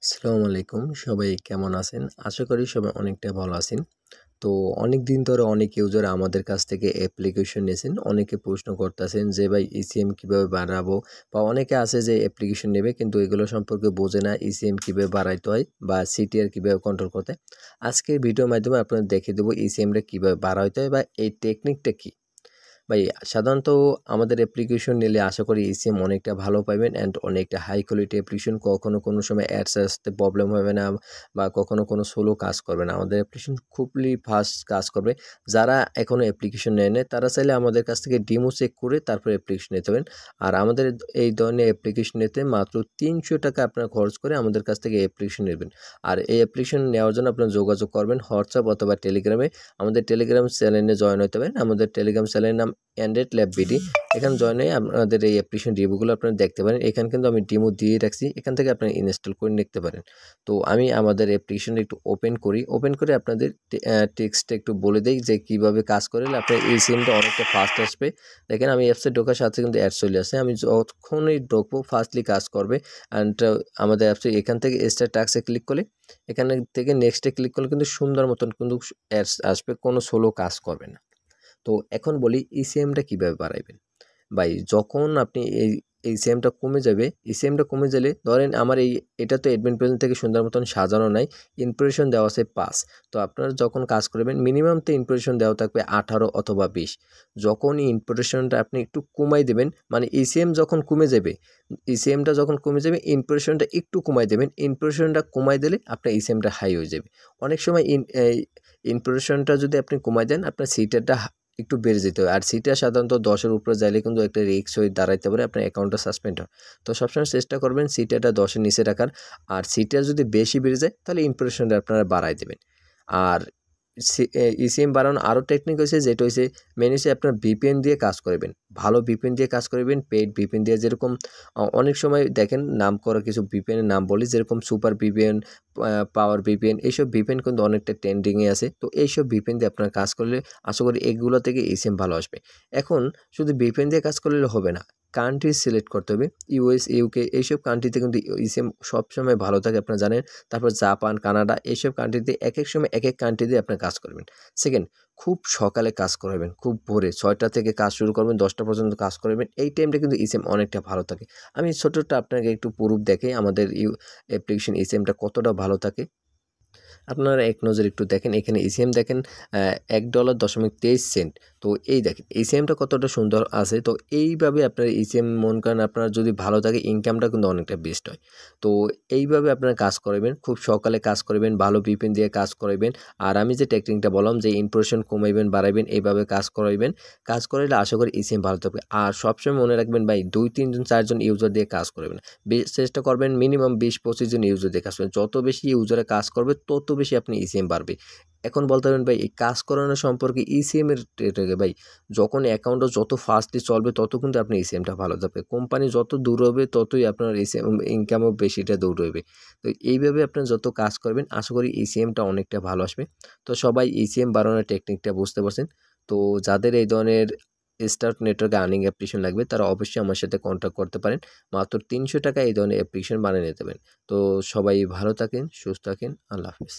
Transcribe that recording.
আসসালামু আলাইকুম, সবাই কেমন আছেন? আশা করি সবাই অনেকটা ভালো আছেন। তো অনেক দিন ধরে অনেক ইউজার আমাদের কাছ থেকে অ্যাপ্লিকেশন নিয়েছেন। অনেকে প্রশ্ন করতেছেন যে ভাই ইসিএম কিভাবে বাড়াবো, বা অনেকে আছে যে অ্যাপ্লিকেশন নেবে কিন্তু এগুলো সম্পর্কে বোঝে না, ইসিএম কিভাবে বাড়াইতে হয় বা সিটিআর কিভাবে কন্ট্রোল করতে হয়। আজকের ভিডিওর মাধ্যমে আপনাদের দেখিয়ে দেবো ইসিএমটা কিভাবে বাড়াইতে হয় বা এই টেকনিকটা কি। ভাই সাধারণত আমাদের অ্যাপ্লিকেশন নিলে আশা করি ইসিএম অনেকটা ভালো পাবেন অ্যান্ড অনেকটা হাই কোয়ালিটি অ্যাপ্লিকেশন। কখনো কোনো সময় অ্যাডস আসতে প্রবলেম হবে না, বা কখনো কোনো স্লো কাজ করবে না। আমাদের অ্যাপ্লিকেশন খুবই ফাস্ট কাজ করবে। যারা এখনও অ্যাপ্লিকেশন নেয় নাই তারা চাইলে আমাদের কাছ থেকে ডেমো চেক করে তারপর অ্যাপ্লিকেশন নিতে পারেন। আর আমাদের এই ধরনের অ্যাপ্লিকেশন নিতে মাত্র ৩০০ টাকা আপনারা খরচ করে আমাদের কাছ থেকে অ্যাপ্লিকেশন নেবেন। আর এই অ্যাপ্লিকেশন নেওয়ার জন্য আপনারা যোগাযোগ করবেন হোয়াটসঅ্যাপ অথবা টেলিগ্রামে। আমাদের টেলিগ্রাম চ্যানেলে জয়েন হতে পারেন। আমাদের টেলিগ্রাম চ্যানেলের নাম অ্যান্ড্রয়েড ল্যাব বিডি। এখানে জয়েন হয়ে আপনাদের এই অ্যাপ্লিকেশন রিভিউগুলো আপনারা দেখতে পারেন। এখানে কিন্তু আমি ডেমো দিয়ে রাখছি, এখান থেকে আপনারা ইনস্টল করে নিতে পারেন। তো আমি আমাদের অ্যাপ্লিকেশনটা একটু ওপেন করে আপনাদের টেক্সটটা একটু বলে দেই যে কীভাবে কাজ করলে আপনার এই সিমটা অনেকটা ফাস্ট আসবে। দেখেন আমি অ্যাপসে ঢোকার সাথে কিন্তু অ্যাড চলে আসে। আমি যখনই ঢুকবো ফাস্টলি কাজ করবে। অ্যান্ড আমাদের অ্যাপসে এখান থেকে স্টার্ট টাস্কে ক্লিক করলে, এখানে থেকে নেক্সটে ক্লিক করলে কিন্তু সুন্দর মতন কিন্তু অ্যাডস আসবে, কোনো স্লো কাজ করবে না। তো এখন বলি ইসিএমটা কিভাবে বাড়াইবেন। ভাই যখন আপনি এই সিএমটা কমে যাবে, ইসিএমটা কমে গেলে ধরেন আমার এটা তো অ্যাডমিন প্যানেল থেকে সুন্দর মতন সাজানো নাই, ইমপ্রেশন দেওয়া আছে ৫। তো আপনারা যখন কাজ করবেন মিনিমাম তো ইমপ্রেশন দেওয়া থাকবে ১৮ অথবা ২০। যখনই ইমপ্রেশনটা আপনি একটু কমাই দেবেন, মানে ইসিএম যখন কমে যাবে, ইসিএমটা যখন কমে যাবে ইমপ্রেশনটা একটু কমাই দেবেন। ইমপ্রেশনটা কমাই দিলে আপনার ইসিএমটা হাই হয়ে যাবে। অনেক সময় ইমপ্রেশনটা যদি আপনি কমাই দেন আপনার সিটারটা একটু বেড়ে যেতে হয়। আর সিটিআর সাধারণত ১০-এর উপরে যাইলে কিন্তু একটা রিস্ক হয়ে দাঁড়াইতে পারে, আপনার অ্যাকাউন্টটা সাসপেন্ড হয়। তো সবসময় চেষ্টা করবেন সিটিআরটা ১০-এর নিচে রাখার। আর সিটিআর যদি বেশি বেড়ে যায় তাহলে ইমপ্রেশনটা আপনারা বাড়ায় দেবেন। আর ইসিএম বাড়ানোর আরও টেকনিক হয়েছে, যেটা হচ্ছে মেন হচ্ছে আপনার ভিপিএন দিয়ে কাজ করবেন। ভালো ভিপিএন দিয়ে কাজ করবেন, পেইড ভিপিএন দিয়ে। যেরকম অনেক সময় দেখেন নাম করা কিছু ভিপিএনের নাম বলি, যেরকম সুপার ভিপিএন, পাওয়ার ভিপিএন, এইসব ভিপিএন কিন্তু অনেকটা ট্রেন্ডিংয়ে আছে। তো এইসব ভিপিএন দিয়ে আপনার কাজ করলে আশা করি এগুলো থেকে ইসিএম ভালো আসবে। এখন শুধু ভিপিএন দিয়ে কাজ করলে হবে না, কান্ট্রি সিলেক্ট করতে হবে। ইউএস, ইউকে এইসব কান্ট্রিতে কিন্তু ইসিএম সবসময় ভালো থাকে, আপনারা জানেন। তারপর জাপান, কানাডা এইসব কান্ট্রিতে এক সময় এক কান্ট্রি দিয়ে আপনার কাজ করবেন। সেকেন্ড, খুব সকালে কাজ করবেন, খুব ভোরে ৬টা থেকে কাজ শুরু করবেন, ১০টা পর্যন্ত কাজ করবেন। এই টাইমটা কিন্তু ইসিএম অনেকটা ভালো থাকে। আমি ছোট্ট আপনাকে একটু প্রুফ দেখাই আমাদের অ্যাপ্লিকেশন ইসিএমটা কতটা ভালো থাকে। আপনারা এক নজরে একটু দেখেন, এখানে ইসিএম দেখেন $১.২৩। তো এই দেখেন ইসিএমটা কতটা সুন্দর আছে। তো এইভাবে আপনার ইসিএম মন করেন আপনার যদি ভালো থাকে, ইনকামটা কিন্তু অনেকটা বেস্ট হয়। তো এইভাবে আপনারা কাজ করবেন, খুব সকালে কাজ করবেন, ভালো ভিপিএন দিয়ে কাজ করাইবেন। আর আমি যে টেকনিকটা বললাম যে ইমপ্রেশন কমাইবেন বাড়াইবেন, এইভাবে কাজ করাইবেন। কাজ করাইলে আশা করি ইসিএম ভালো থাকবে। আর সবসময় মনে রাখবেন ভাই ২, ৩ জন ৪ জন ইউজার দিয়ে কাজ করবেন। চেষ্টা করবেন মিনিমাম ২০-২৫ জন ইউজার দিয়ে কাজ করবেন। যত বেশি ইউজারে কাজ করবে তত বেশি আপনি ইসিএম বাড়বে। এখন বলতে পারেন ভাই এই কাজ করানো সম্পর্কে ইসিএম এর ভাই, যখন অ্যাকাউন্টটা যত ফাস্টলি চলবে তত কিন্তু আপনার ইসিএমটা ভালো থাকবে। কোম্পানি যত দূর হবে ততই আপনার ইসিএম ইনকামও বেশিটা দৌড় হবে। তো এইভাবে আপনার যত কাজ করবেন আশা করি ইসিএমটা অনেকটা ভালো আসবে। তো সবাই ইসিএম বাড়ানোর টেকনিকটা বুঝতে পারছেন। তো যাদের এই ধরনের স্টার্ট নেটওয়ার্কে আর্নিং অ্যাপ্লিকেশন লাগবে তারা অবশ্যই আমার সাথে কন্ট্যাক্ট করতে পারেন। মাত্র ৩০০ টাকায় এই ধরনের অ্যাপ্লিকেশন বানিয়ে নিতে পারেন। তো সবাই ভালো থাকেন, সুস্থ থাকেন। আল্লাহ হাফেজ।